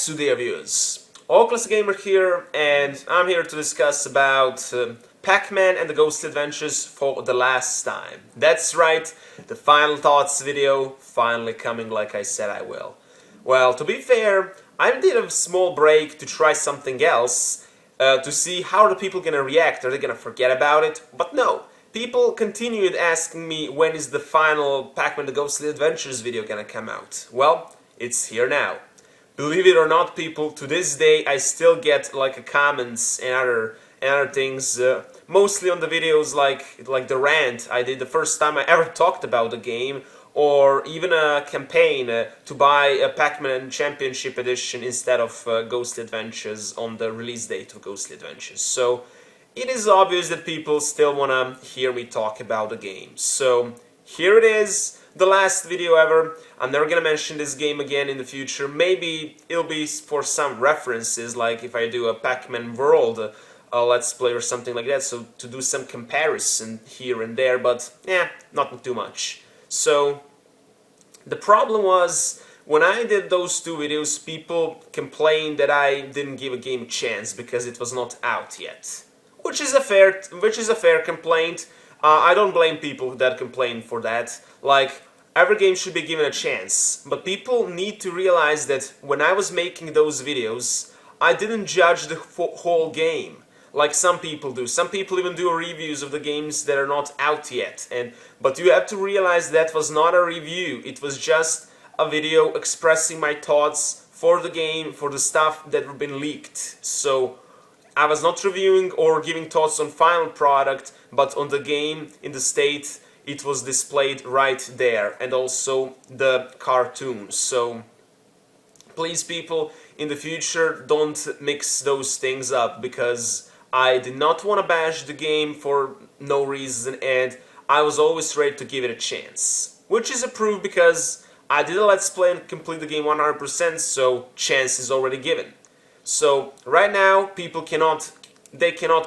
to the viewers. OldClassicGamer here, and I'm here to discuss about Pac-Man and the Ghostly Adventures for the last time. That's right, the final thoughts video finally coming like I said I will. Well, to be fair, I did a small break to try something else, to see how the people gonna react. Are they gonna forget about it? But no, people continued asking me when is the final Pac-Man the Ghostly Adventures video gonna come out. Well, it's here now. Believe it or not, people, to this day I still get like comments and other things, mostly on the videos like the rant I did the first time I ever talked about the game, or even a campaign to buy a Pac-Man Championship Edition instead of Ghostly Adventures on the release date of Ghostly Adventures. So it is obvious that people still wanna hear me talk about the game. So here it is, the last video ever. I'm never gonna mention this game again in the future. Maybe it'll be for some references, like if I do a Pac-Man World Let's Play or something like that, so to do some comparison here and there, but not too much. So the problem was, when I did those two videos, people complained that I didn't give a game a chance because it was not out yet. Which is a fair complaint. I don't blame people that complain for that. Like, every game should be given a chance, but people need to realize that when I was making those videos, I didn't judge the whole game, like some people do. Some people even do reviews of the games that are not out yet, but you have to realize that was not a review, it was just a video expressing my thoughts for the game, for the stuff that had been leaked. So I was not reviewing or giving thoughts on final product, but on the game in the state it was displayed right there, and also the cartoon. So please, people, in the future don't mix those things up, because I did not want to bash the game for no reason, and I was always ready to give it a chance. Which is a proof, because I did a Let's Play and complete the game 100%, so chance is already given. So right now, people cannot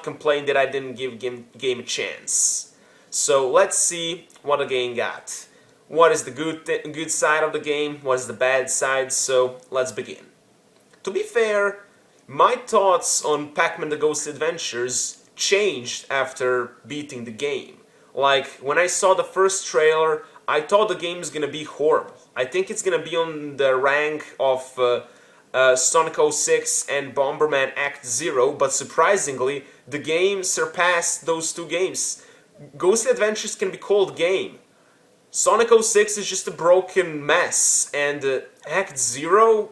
complain that I didn't give game a chance. So let's see what the game got. What is the good side of the game? What is the bad side? So let's begin. To be fair, my thoughts on Pac-Man the Ghostly Adventures changed after beating the game. Like, when I saw the first trailer, I thought the game is gonna be horrible. I think it's gonna be on the rank of Sonic 06 and Bomberman Act 0, but surprisingly, the game surpassed those two games. Ghostly Adventures can be called game. Sonic 06 is just a broken mess, and Act 0?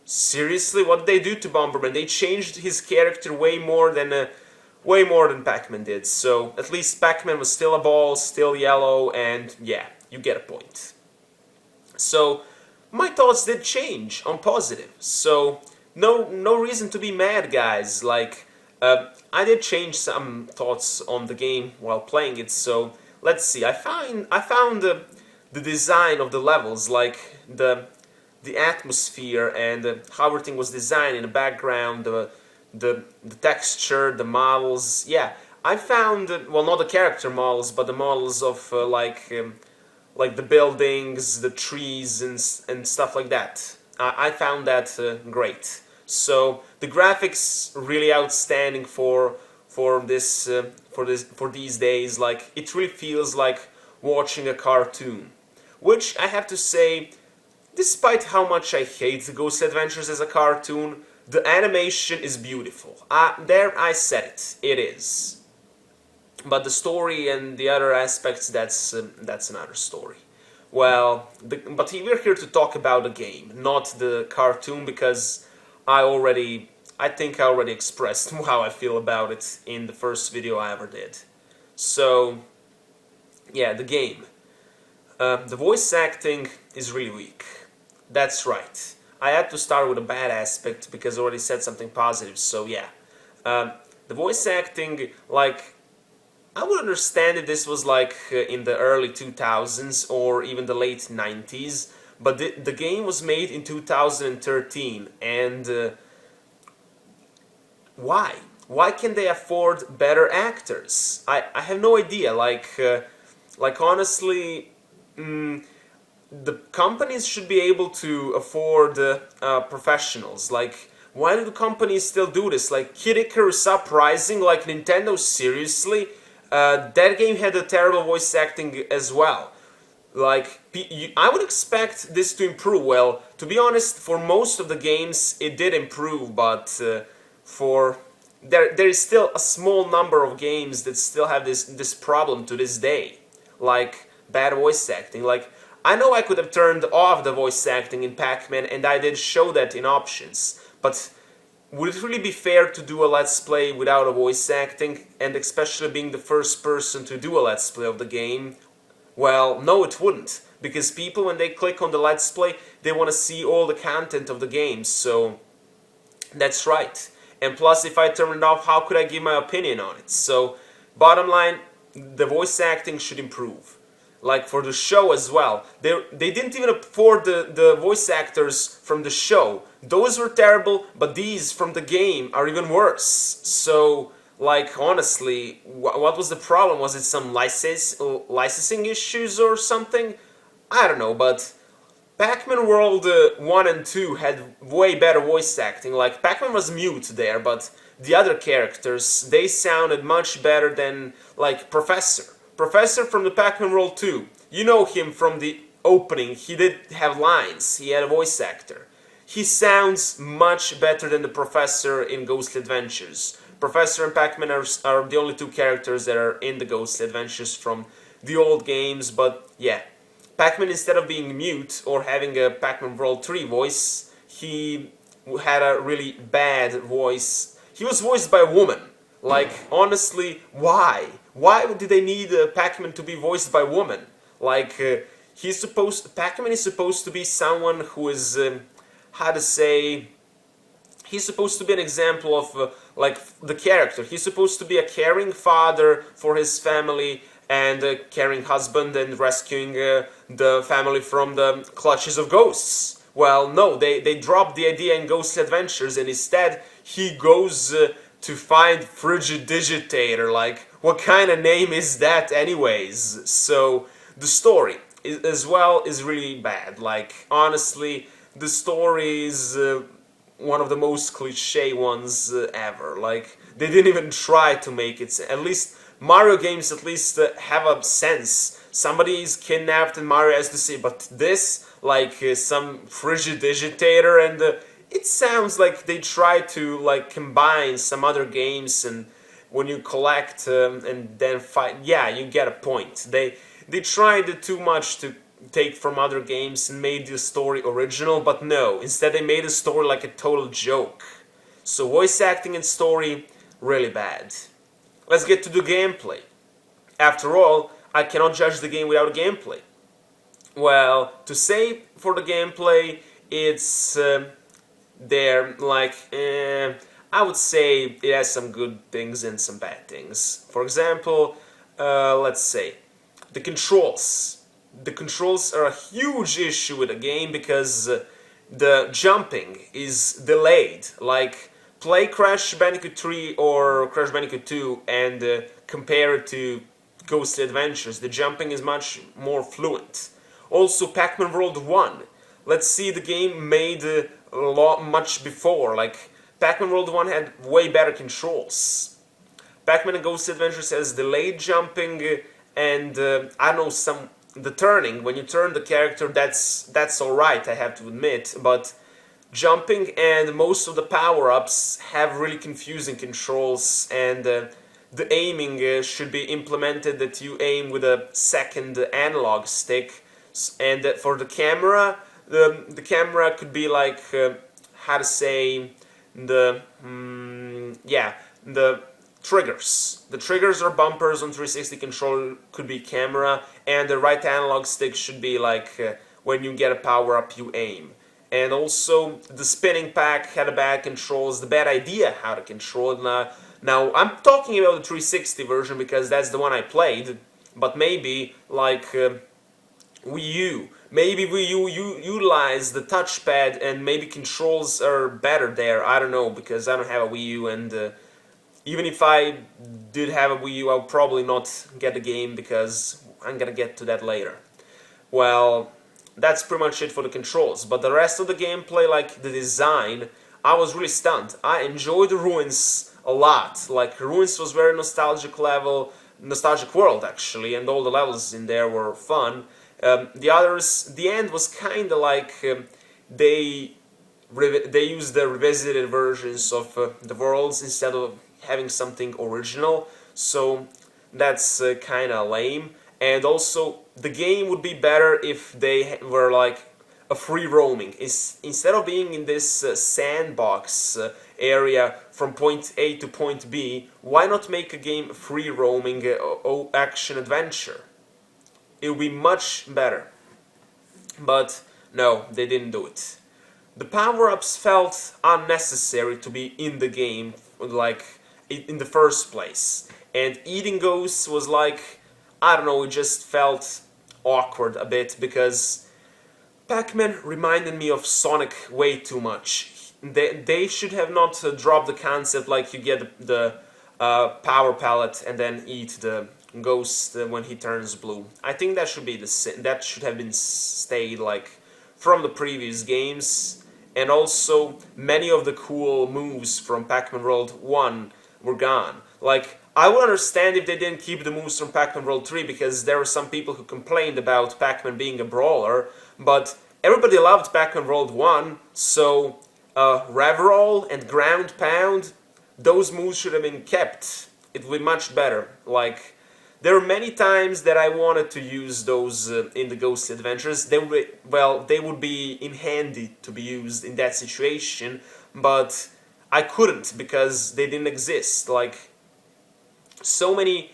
Seriously, what did they do to Bomberman? They changed his character way more than Pac-Man did, so at least Pac-Man was still a ball, still yellow, and yeah, you get a point. So my thoughts did change on positive, so no reason to be mad, guys. Like, I did change some thoughts on the game while playing it. So let's see. I found the design of the levels, like the atmosphere and how everything was designed in the background, the texture, the models. Yeah, I found well, not the character models, but the models of like the buildings, the trees, and stuff like that. I found that great. So the graphics really outstanding for these days. Like, it really feels like watching a cartoon. Which I have to say, despite how much I hate the Ghostly Adventures as a cartoon, the animation is beautiful. There, I said it. It is. But the story and the other aspects, that's another story. Well, but we're here to talk about the game, not the cartoon, because I think I already expressed how I feel about it in the first video I ever did. So, yeah, the game. The voice acting is really weak. That's right. I had to start with a bad aspect because I already said something positive, so yeah. The voice acting, like, I would understand if this was like in the early 2000s or even the late 90s, but the game was made in 2013, and why? Why can't they afford better actors? I have no idea. Like honestly, the companies should be able to afford professionals. Like, why do the companies still do this? Like, Kid Icarus Uprising, like Nintendo, seriously? That game had a terrible voice acting as well. Like, I would expect this to improve. Well, to be honest, for most of the games it did improve, but for there is still a small number of games that still have this problem to this day, like bad voice acting. Like, I know I could have turned off the voice acting in Pac-Man, and I did show that in options, but would it really be fair to do a Let's Play without a voice acting, and especially being the first person to do a Let's Play of the game? Well, no, it wouldn't, because people, when they click on the Let's Play, they want to see all the content of the game, so that's right. And plus, if I turn it off, how could I give my opinion on it? So, bottom line, the voice acting should improve. Like, for the show as well. They didn't even afford the voice actors from the show. Those were terrible, but these from the game are even worse. So, like, honestly, what was the problem? Was it some licensing issues or something? I don't know, but Pac-Man World 1 and 2 had way better voice acting. Like, Pac-Man was mute there, but the other characters, they sounded much better than, like, Professor. Professor from the Pac-Man World 2. You know him from the opening. He did have lines. He had a voice actor. He sounds much better than the Professor in Ghostly Adventures. Professor and Pac-Man are the only two characters that are in the Ghostly Adventures from the old games, but yeah. Pac-Man, instead of being mute or having a Pac-Man World 3 voice, he had a really bad voice. He was voiced by a woman. Like, honestly, why? Why did they need Pac-Man to be voiced by a woman? Like, Pac-Man is supposed to be someone who is, how to say... He's supposed to be an example of, like, the character. He's supposed to be a caring father for his family and a caring husband and rescuing the family from the clutches of ghosts. Well, no, they dropped the idea in Ghostly Adventures, and instead he goes to find Frigid Digitator. Like, what kind of name is that anyways? So, the story as well is really bad. Like, honestly, the story is... one of the most cliche ones ever. Like, they didn't even try to make it. At least Mario games at least have a sense. Somebody is kidnapped and Mario has to say, but this, like some Frigid Digitator, and it sounds like they try to like combine some other games, and when you collect and then fight, yeah, you get a point. They tried too much to take from other games and made the story original, but no, instead they made the story like a total joke. So voice acting and story, really bad. Let's get to the gameplay. After all, I cannot judge the game without gameplay. Well, to say for the gameplay, it's there, like, I would say it has some good things and some bad things. For example, let's say, the controls. The controls are a huge issue with the game because the jumping is delayed. Like, play Crash Bandicoot 3 or Crash Bandicoot 2 and compare it to Ghostly Adventures. The jumping is much more fluent. Also, Pac-Man World 1. Let's see the game made much before. Like, Pac-Man World 1 had way better controls. Pac-Man and Ghostly Adventures has delayed jumping and, I don't know, the turning, when you turn the character, that's alright, I have to admit, but jumping and most of the power-ups have really confusing controls, and the aiming should be implemented that you aim with a second analog stick, and for the camera could be like, how to say, the triggers. The triggers or bumpers on 360 controller could be camera, and the right analog stick should be like when you get a power up you aim. And also the spinning pack had a bad controls, the bad idea how to control it. Now I'm talking about the 360 version because that's the one I played, but maybe like Wii U. Maybe Wii U utilize the touchpad and maybe controls are better there. I don't know, because I don't have a Wii U, and even if I did have a Wii U, I'll probably not get the game because I'm gonna get to that later. Well, that's pretty much it for the controls. But the rest of the gameplay, like the design, I was really stunned. I enjoyed Ruins a lot. Like, Ruins was very nostalgic world actually, and all the levels in there were fun. The others, the end was kind of like they used the revisited versions of the worlds instead of having something original, so that's kind of lame. And also, the game would be better if they were like a free roaming. Instead of being in this sandbox area from point A to point B, why not make a game free roaming action adventure? It would be much better. But no, they didn't do it. The power-ups felt unnecessary to be in the game, like, in the first place. And eating ghosts was like, I don't know, it just felt awkward a bit, because Pac-Man reminded me of Sonic way too much. They should have not dropped the concept like you get the power pellet and then eat the ghost when he turns blue. I think that should be that should have been stayed like from the previous games. And also, many of the cool moves from Pac-Man World 1 were gone. Like, I would understand if they didn't keep the moves from Pac-Man World 3, because there were some people who complained about Pac-Man being a brawler, but everybody loved Pac-Man World 1, so Rev-Roll and Ground Pound, those moves should have been kept. It would be much better. Like, there were many times that I wanted to use those in the Ghostly Adventures. They would be in handy to be used in that situation, but I couldn't because they didn't exist. Like, so many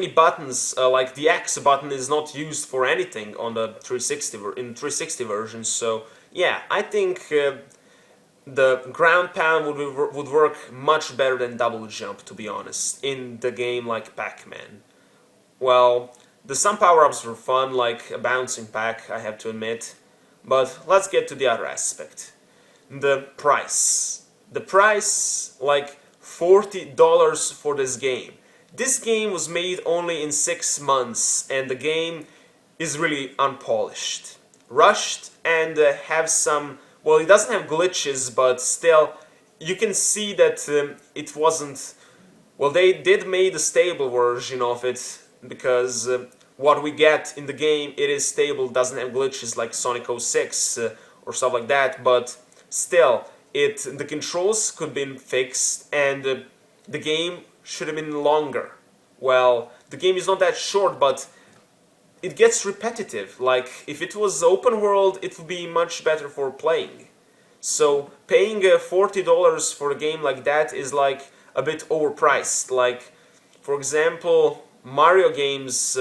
buttons, like the X button is not used for anything on the 360 version. So yeah, I think the ground pound would work much better than double jump, to be honest, in the game like Pac-Man. Well, some power-ups were fun, like a bouncing pack, I have to admit. But let's get to the other aspect. The price. The price, like $40 for this game. This game was made only in 6 months, and the game is really unpolished. Rushed, and have some... Well, it doesn't have glitches, but still, you can see that it wasn't... Well, they did make a stable version of it, because what we get in the game, it is stable, doesn't have glitches like Sonic 06 or stuff like that, but still, the controls could have been fixed, and the game should have been longer. Well, the game is not that short, but it gets repetitive. Like, if it was open world, it would be much better for playing. So, paying $40 for a game like that is like a bit overpriced. Like, for example, Mario games,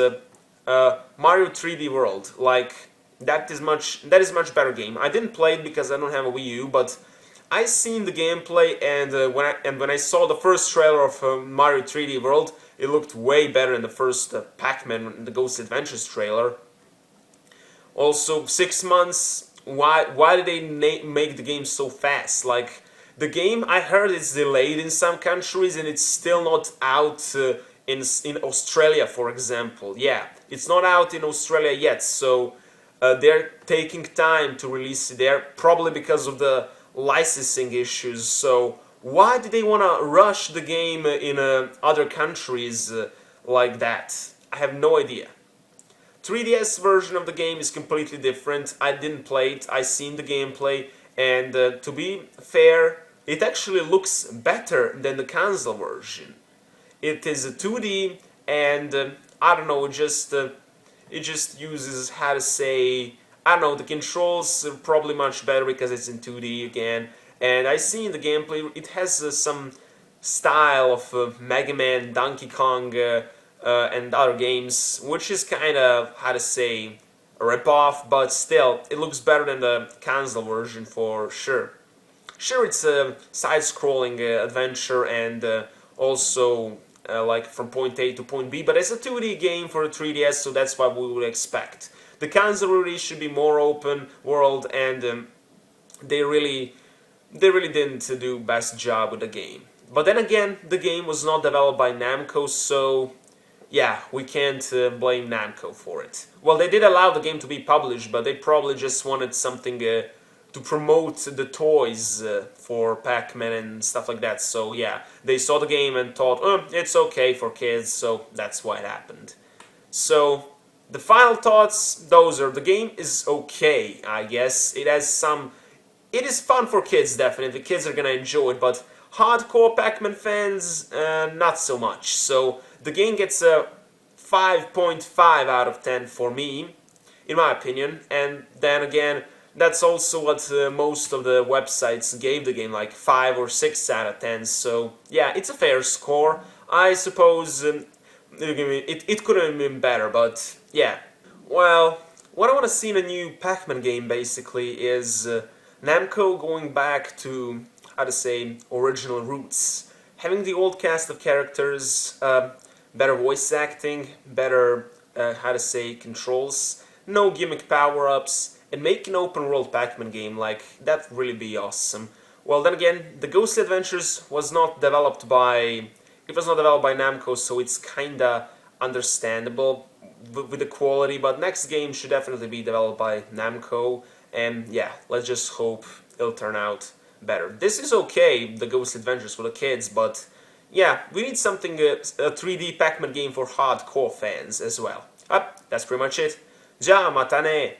Mario 3D World, like, that is much better game. I didn't play it because I don't have a Wii U, but I seen the gameplay, and when I saw the first trailer of Mario 3D World, it looked way better than the first Pac-Man, the Ghost Adventures trailer. Also, 6 months. Why did they make the game so fast? Like, the game, I heard it's delayed in some countries, and it's still not out in Australia, for example. Yeah, it's not out in Australia yet, so they're taking time to release it there, probably because of the licensing issues. So why did they want to rush the game in other countries like that? I have no idea. 3DS version of the game is completely different. I didn't play it, I seen the gameplay, and to be fair, it actually looks better than the console version. It is a 2D, and I don't know, it just uses, how to say, I don't know, the controls are probably much better because it's in 2D again, and I see in the gameplay it has some style of Mega Man, Donkey Kong, and other games, which is kind of, how to say, a rip-off, but still, it looks better than the console version for sure. Sure, it's a side-scrolling adventure, and also like from point A to point B, but it's a 2D game for the 3DS, so that's what we would expect. The console release should be more open world, and they really didn't do best job with the game. But then again, the game was not developed by Namco, so yeah, we can't blame Namco for it. Well, they did allow the game to be published, but they probably just wanted something to promote the toys for Pac-Man and stuff like that. So yeah, they saw the game and thought, oh, it's okay for kids, so that's why it happened. So the final thoughts, those are, the game is okay, I guess. It has some... It is fun for kids, definitely. Kids are gonna enjoy it, but hardcore Pac-Man fans, not so much. So the game gets a 5.5 out of 10 for me, in my opinion. And then again, that's also what most of the websites gave the game, like 5 or 6 out of 10. So yeah, it's a fair score. I suppose it could have been better, but yeah. Well, what I want to see in a new Pac-Man game, basically, is Namco going back to, how to say, original roots. Having the old cast of characters, better voice acting, better, how to say, controls, no gimmick power-ups, and make an open-world Pac-Man game, like, that'd really be awesome. Well, then again, the Ghostly Adventures was not developed by... It was not developed by Namco, so it's kinda understandable with the quality, but next game should definitely be developed by Namco, and yeah, let's just hope it'll turn out better. This is okay, the Ghostly Adventures for the kids, but yeah, we need something, a 3D Pac-Man game for hardcore fans as well. That's pretty much it. Ja, matane!